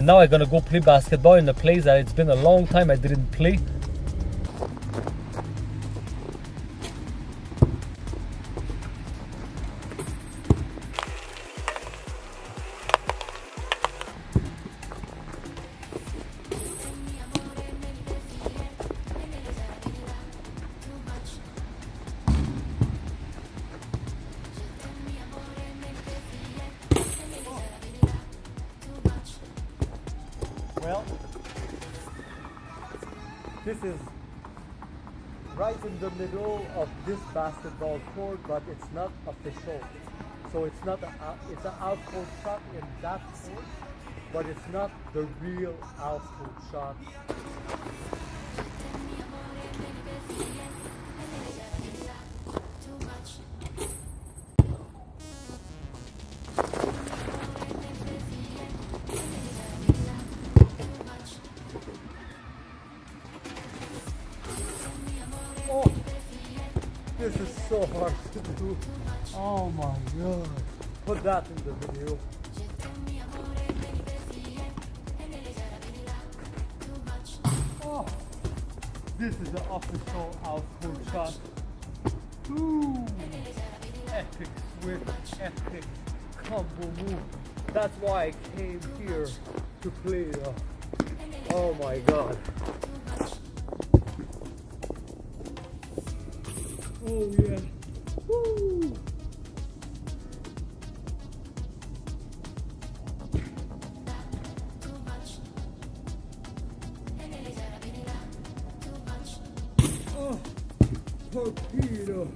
And now I'm gonna go play basketball in a place that it's been a long time I didn't play. Well, this is right in the middle of this basketball court, but it's not official. So it's not it's an outcourt shot in that court, but it's not the real outcourt shot. Oh, this is so hard to do. Oh my god. Put that in the video. Oh, this is the official outcourt shot. Ooh, epic switch, epic combo move. That's why I came here to play. Oh my god. Oh yeah. Woo! Oh, torpedo.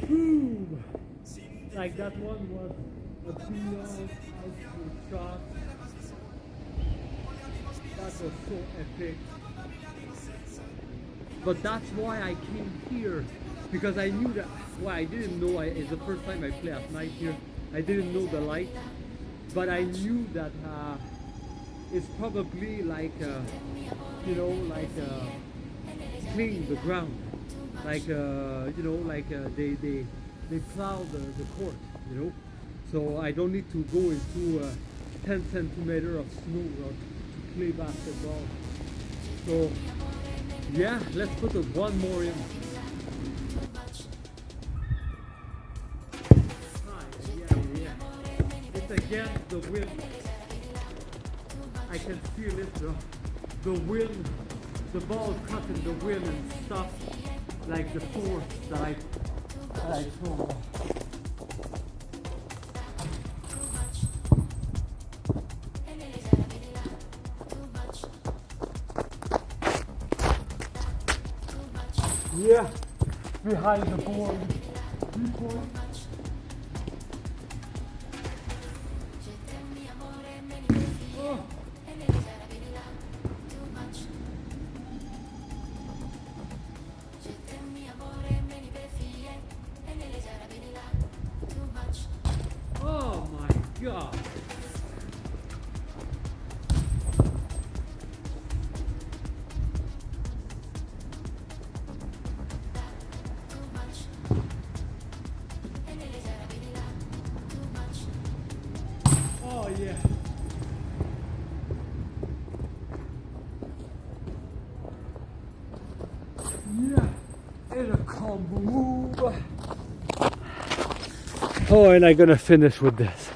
Boom! Like that one was a beyond output shot. That was so epic. But that's why I came here. Because I knew that, well, I didn't know, it's the first time I play at night here. I didn't know the light, but I knew that it's probably like, you know, like clean the ground. Like, you know, like they plow the court, you know. So I don't need to go into 10 centimeters of snow to play basketball. So, yeah, let's put one more in. Against the wind, I can feel it, the wind, the ball cutting the wind and stuff, like the force that I throw. Yeah, behind the board, 3 points. Oh my god. Oh yeah. Yeah, in a combo move. Oh, and I'm gonna finish with this.